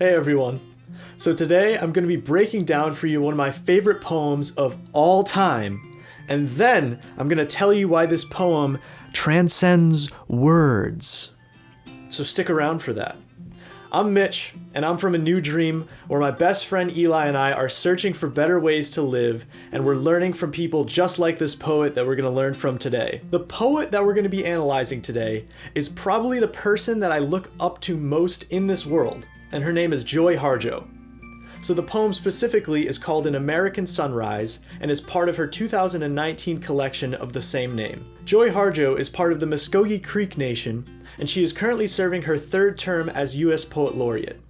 Hey everyone. So today I'm going to be breaking down for you one of my favorite poems of all time, and then I'm going to tell you why this poem transcends words. So stick around for that. I'm Mitch, and I'm from A New Dream, where my best friend Eli and I are searching for better ways to live, and we're learning from people just like this poet that we're going to learn from today. The poet that we're going to be analyzing today is probably the person that I look up to most in this world, and her name is Joy Harjo. So the poem specifically is called An American Sunrise and is part of her 2019 collection of the same name. Joy Harjo is part of the Muskogee Creek Nation, and she is currently serving her third term as U.S. Poet Laureate.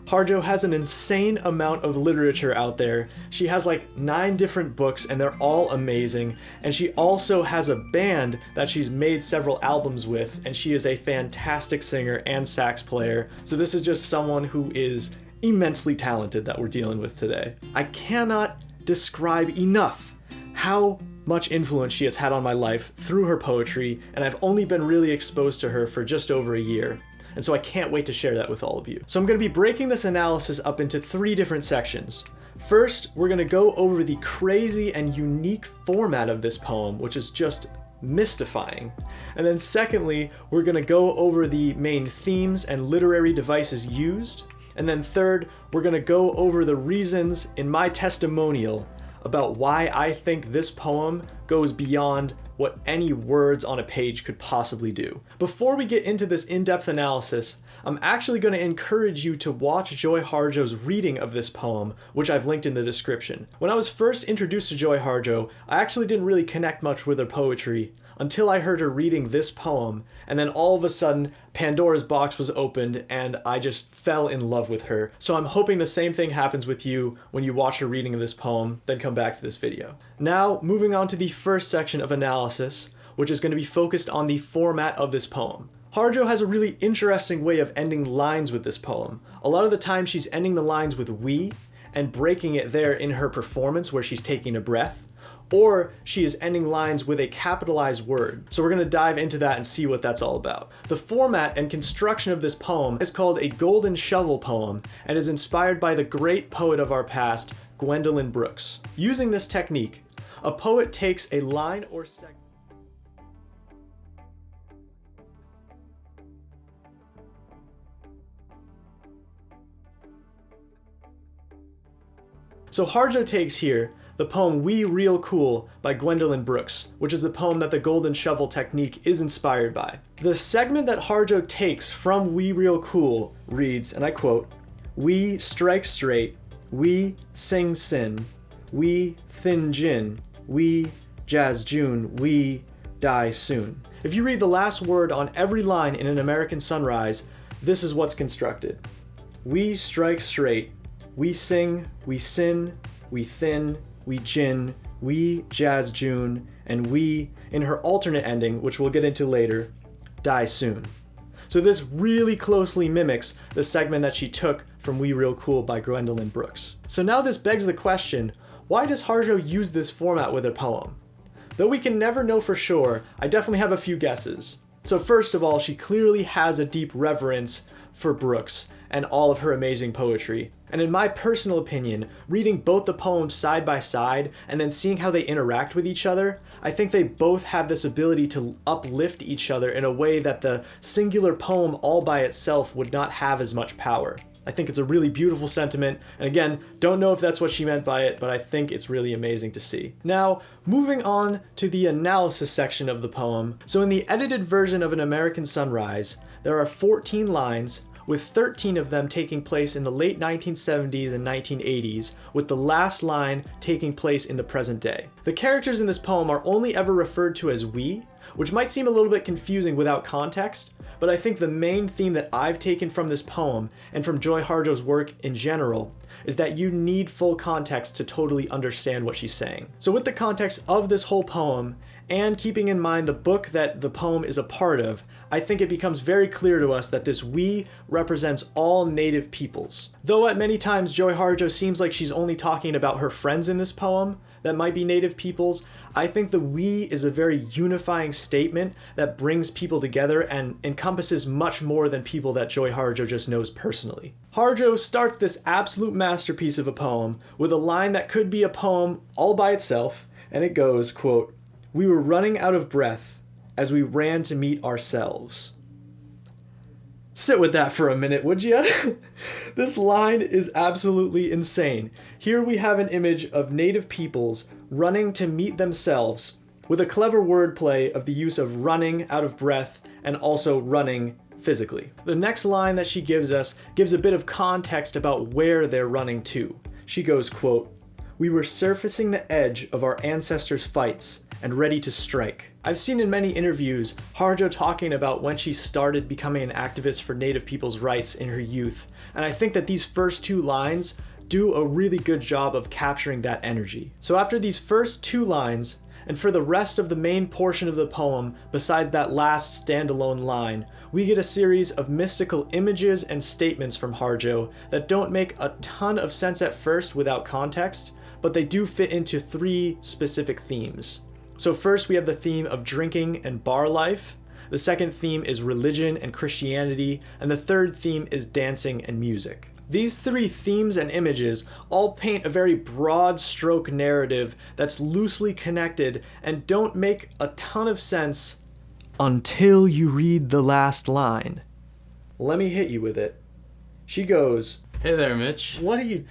Harjo has an insane amount of literature out there. She has like 9 different books and they're all amazing, and she also has a band that she's made several albums with, and she is a fantastic singer and sax player. So this is just someone who is immensely talented that we're dealing with today. I cannot describe enough how much influence she has had on my life through her poetry, and I've only been really exposed to her for just over a year. And so I can't wait to share that with all of you. So I'm going to be breaking this analysis up into 3 different sections. First, we're going to go over the crazy and unique format of this poem, which is just mystifying. And then secondly, we're going to go over the main themes and literary devices used. And then third, we're going to go over the reasons in my testimonial about why I think this poem goes beyond what any words on a page could possibly do. Before we get into this in-depth analysis, I'm actually going to encourage you to watch Joy Harjo's reading of this poem, which I've linked in the description. When I was first introduced to Joy Harjo, I actually didn't really connect much with her poetry until I heard her reading this poem, and then all of a sudden Pandora's box was opened and I just fell in love with her. So I'm hoping the same thing happens with you when you watch her reading of this poem, then come back to this video. Now, moving on to the first section of analysis, which is going to be focused on the format of this poem. Harjo has a really interesting way of ending lines with this poem. A lot of the time she's ending the lines with we and breaking it there in her performance where she's taking a breath, or she is ending lines with a capitalized word. So we're going to dive into that and see what that's all about. The format and construction of this poem is called a golden shovel poem and is inspired by the great poet of our past, Gwendolyn Brooks. Using this technique, a poet takes a line or segment. So Harjo takes here the poem We Real Cool by Gwendolyn Brooks, which is the poem that the golden shovel technique is inspired by. The segment that Harjo takes from We Real Cool reads, and I quote, "We strike straight, we sing sin, we thin gin, we jazz June, we die soon." If you read the last word on every line in An American Sunrise, this is what's constructed. We strike straight, we sing, we sin, we thin, we gin, we jazz June, and we, in her alternate ending, which we'll get into later, die soon. So this really closely mimics the segment that she took from We Real Cool by Gwendolyn Brooks. So now this begs the question, why does Harjo use this format with her poem? Though we can never know for sure, I definitely have a few guesses. So first of all, she clearly has a deep reverence for Brooks and all of her amazing poetry. And in my personal opinion, reading both the poems side by side and then seeing how they interact with each other, I think they both have this ability to uplift each other in a way that the singular poem all by itself would not have as much power. I think it's a really beautiful sentiment, and again, don't know if that's what she meant by it, but I think it's really amazing to see. Now, moving on to the analysis section of the poem. So in the edited version of An American Sunrise, there are 14 lines, with 13 of them taking place in the late 1970s and 1980s, with the last line taking place in the present day. The characters in this poem are only ever referred to as we, which might seem a little bit confusing without context, but I think the main theme that I've taken from this poem and from Joy Harjo's work in general is that you need full context to totally understand what she's saying. So with the context of this whole poem and keeping in mind the book that the poem is a part of, I think it becomes very clear to us that this we represents all native peoples. Though at many times Joy Harjo seems like she's only talking about her friends in this poem that might be native peoples, I think the we is a very unifying statement that brings people together and encompasses much more than people that Joy Harjo just knows personally. Harjo starts this absolute masterpiece of a poem with a line that could be a poem all by itself, and it goes, quote, "We were running out of breath as we ran to meet ourselves." Sit with that for a minute, would you? This line is absolutely insane. Here we have an image of native peoples running to meet themselves with a clever wordplay of the use of running out of breath and also running physically. The next line that she gives us gives a bit of context about where they're running to. She goes, quote, "We were surfacing the edge of our ancestors' fights and ready to strike." I've seen in many interviews Harjo talking about when she started becoming an activist for Native people's rights in her youth, and I think that these first two lines do a really good job of capturing that energy. So after these first two lines, and for the rest of the main portion of the poem, besides that last standalone line, we get a series of mystical images and statements from Harjo that don't make a ton of sense at first without context, but they do fit into three specific themes. So first we have the theme of drinking and bar life, the second theme is religion and Christianity, and the third theme is dancing and music. These three themes and images all paint a very broad stroke narrative that's loosely connected and don't make a ton of sense until you read the last line. Let me hit you with it. She goes, "Hey there, Mitch. What are you..."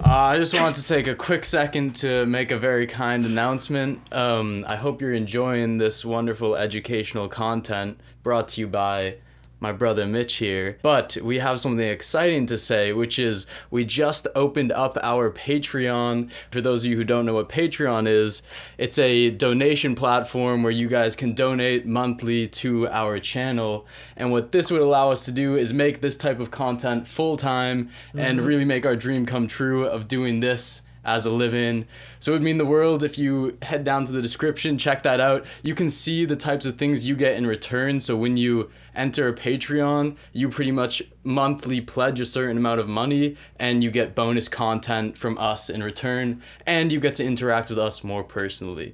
I just wanted to take a quick second to make a very kind announcement. I hope you're enjoying this wonderful educational content brought to you by my brother Mitch here. But we have something exciting to say, which is we just opened up our Patreon. For those of you who don't know what Patreon is, it's a donation platform where you guys can donate monthly to our channel. And what this would allow us to do is make this type of content full-time and really make our dream come true of doing this as a live-in. So it would mean the world if you head down to the description, check that out. You can see the types of things you get in return. So when you enter a Patreon, you pretty much monthly pledge a certain amount of money and you get bonus content from us in return, and you get to interact with us more personally.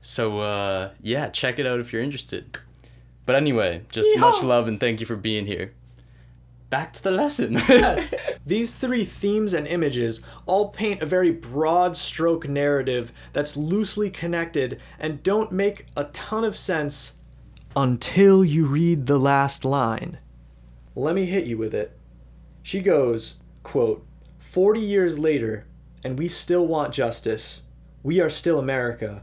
So yeah, check it out if you're interested. But anyway, just much love and thank you for being here. Back to the lesson. Yes. These three themes and images all paint a very broad stroke narrative that's loosely connected and don't make a ton of sense until you read the last line. Let me hit you with it. She goes, quote, 40 years later, and we still want justice. We are still America.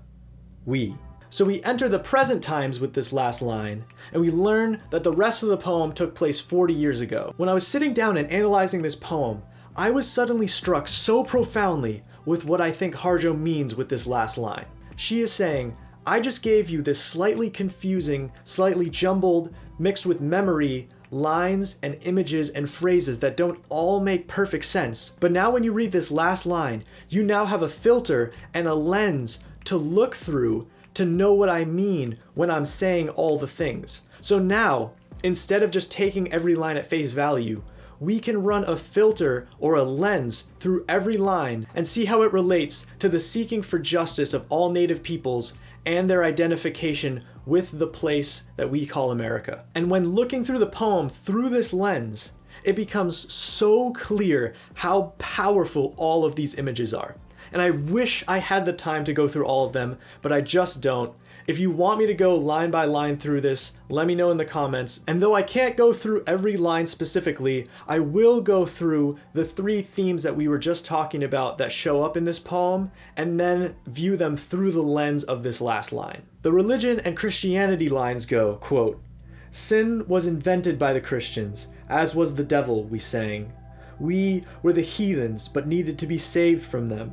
We. So we enter the present times with this last line, and we learn that the rest of the poem took place 40 years ago. When I was sitting down and analyzing this poem, I was suddenly struck so profoundly with what I think Harjo means with this last line. She is saying, I just gave you this slightly confusing, slightly jumbled, mixed with memory, lines and images and phrases that don't all make perfect sense. But now when you read this last line, you now have a filter and a lens to look through to know what I mean when I'm saying all the things. So now, instead of just taking every line at face value, we can run a filter or a lens through every line and see how it relates to the seeking for justice of all Native peoples and their identification with the place that we call America. And when looking through the poem through this lens, it becomes so clear how powerful all of these images are. And I wish I had the time to go through all of them, but I just don't. If you want me to go line by line through this, let me know in the comments. And though I can't go through every line specifically, I will go through the three themes that we were just talking about that show up in this poem, and then view them through the lens of this last line. The religion and Christianity lines go, quote, sin was invented by the Christians, as was the devil, we sang. We were the heathens, but needed to be saved from them.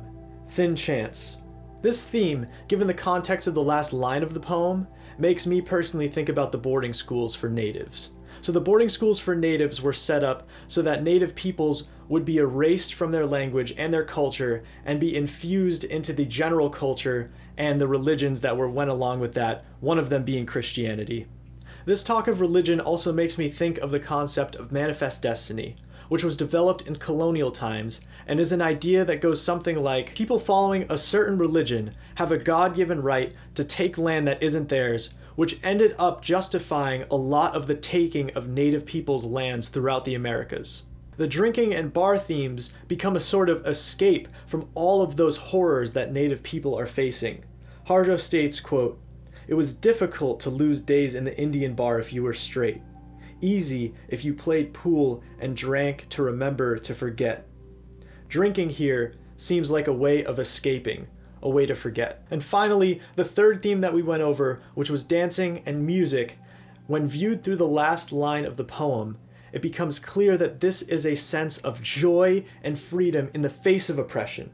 Thin chance. This theme, given the context of the last line of the poem, makes me personally think about the boarding schools for natives. So the boarding schools for natives were set up so that native peoples would be erased from their language and their culture and be infused into the general culture and the religions that went along with that, one of them being Christianity. This talk of religion also makes me think of the concept of manifest destiny, which was developed in colonial times and is an idea that goes something like people following a certain religion have a God-given right to take land that isn't theirs, which ended up justifying a lot of the taking of native people's lands throughout the Americas. The drinking and bar themes become a sort of escape from all of those horrors that native people are facing. Harjo states, quote, "It was difficult to lose days in the Indian bar if you were straight. Easy if you played pool and drank to remember to forget. Drinking here seems like a way of escaping, a way to forget." And finally, the third theme that we went over, which was dancing and music, when viewed through the last line of the poem, it becomes clear that this is a sense of joy and freedom in the face of oppression.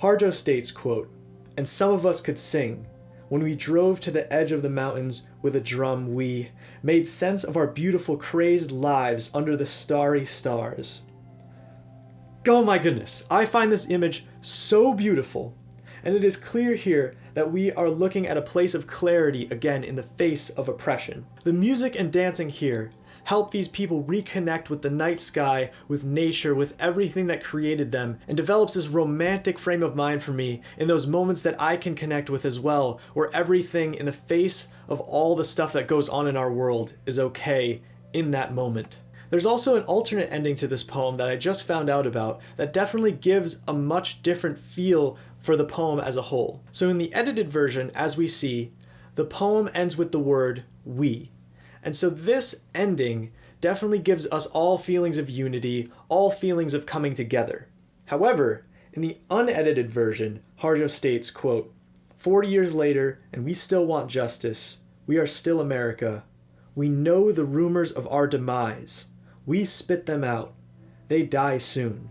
Harjo states, quote, "And some of us could sing. When we drove to the edge of the mountains with a drum, we made sense of our beautiful crazed lives under the starry stars." Oh my goodness, I find this image so beautiful. And it is clear here that we are looking at a place of clarity again in the face of oppression. The music and dancing here help these people reconnect with the night sky, with nature, with everything that created them, and develops this romantic frame of mind for me in those moments that I can connect with as well, where everything in the face of all the stuff that goes on in our world is okay in that moment. There's also an alternate ending to this poem that I just found out about that definitely gives a much different feel for the poem as a whole. So in the edited version, as we see, the poem ends with the word "we." And so this ending definitely gives us all feelings of unity, all feelings of coming together. However, in the unedited version, Harjo states, quote, 40 years later, and we still want justice. We are still America. We know the rumors of our demise. We spit them out. They die soon."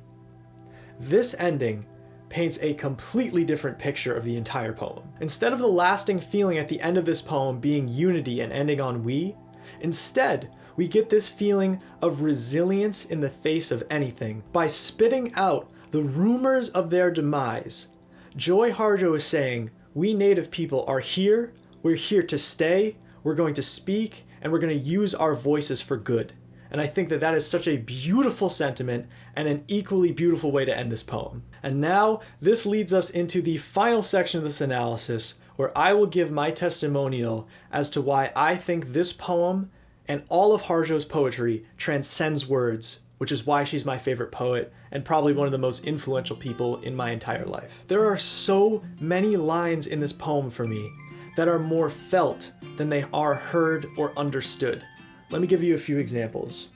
This ending paints a completely different picture of the entire poem. Instead of the lasting feeling at the end of this poem being unity and ending on we, instead, we get this feeling of resilience in the face of anything. By spitting out the rumors of their demise, Joy Harjo is saying, we native people are here, we're here to stay, we're going to speak, and we're going to use our voices for good. And I think that that is such a beautiful sentiment and an equally beautiful way to end this poem. And now, this leads us into the final section of this analysis, where I will give my testimonial as to why I think this poem and all of Harjo's poetry transcends words, which is why she's my favorite poet and probably one of the most influential people in my entire life. There are so many lines in this poem for me that are more felt than they are heard or understood. Let me give you a few examples.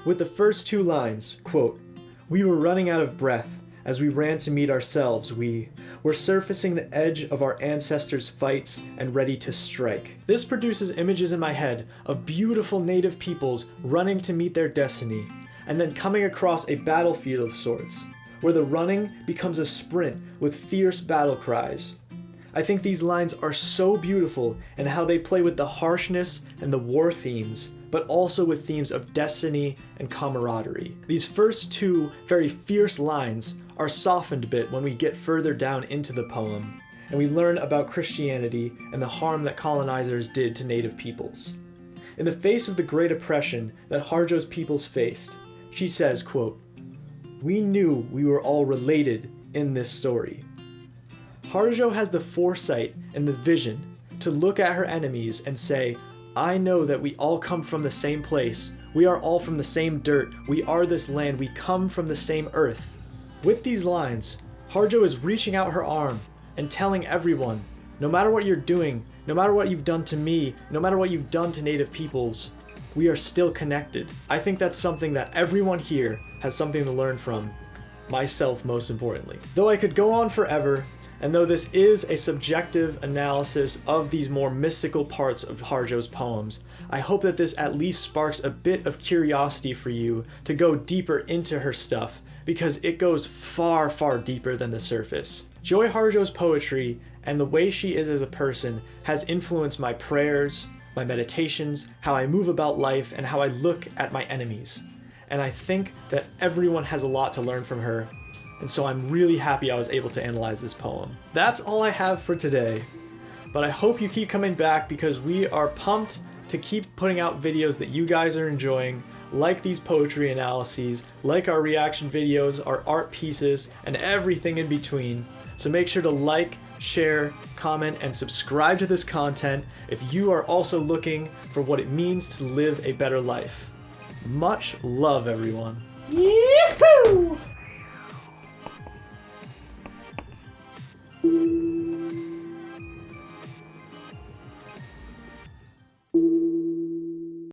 With the first two lines, quote, "We were running out of breath as we ran to meet ourselves. We were surfacing the edge of our ancestors' fights and ready to strike." This produces images in my head of beautiful native peoples running to meet their destiny, and then coming across a battlefield of sorts, where the running becomes a sprint with fierce battle cries. I think these lines are so beautiful in how they play with the harshness and the war themes, but also with themes of destiny and camaraderie. These first two very fierce lines are softened a bit when we get further down into the poem, and we learn about Christianity and the harm that colonizers did to native peoples. In the face of the great oppression that Harjo's peoples faced, she says, quote, "We knew we were all related in this story." Harjo has the foresight and the vision to look at her enemies and say, I know that we all come from the same place. We are all from the same dirt. We are this land. We come from the same earth. With these lines, Harjo is reaching out her arm and telling everyone, no matter what you're doing, no matter what you've done to me, no matter what you've done to native peoples, we are still connected. I think that's something that everyone here has something to learn from, myself most importantly. Though I could go on forever, and though this is a subjective analysis of these more mystical parts of Harjo's poems, I hope that this at least sparks a bit of curiosity for you to go deeper into her stuff, because it goes far, far deeper than the surface. Joy Harjo's poetry and the way she is as a person has influenced my prayers, my meditations, how I move about life, and how I look at my enemies. And I think that everyone has a lot to learn from her, and so I'm really happy I was able to analyze this poem. That's all I have for today, but I hope you keep coming back because we are pumped to keep putting out videos that you guys are enjoying, like these poetry analyses, like our reaction videos, our art pieces, and everything in between. So make sure to like, share, comment, and subscribe to this content if you are also looking for what it means to live a better life. Much love, everyone. Yee-hoo!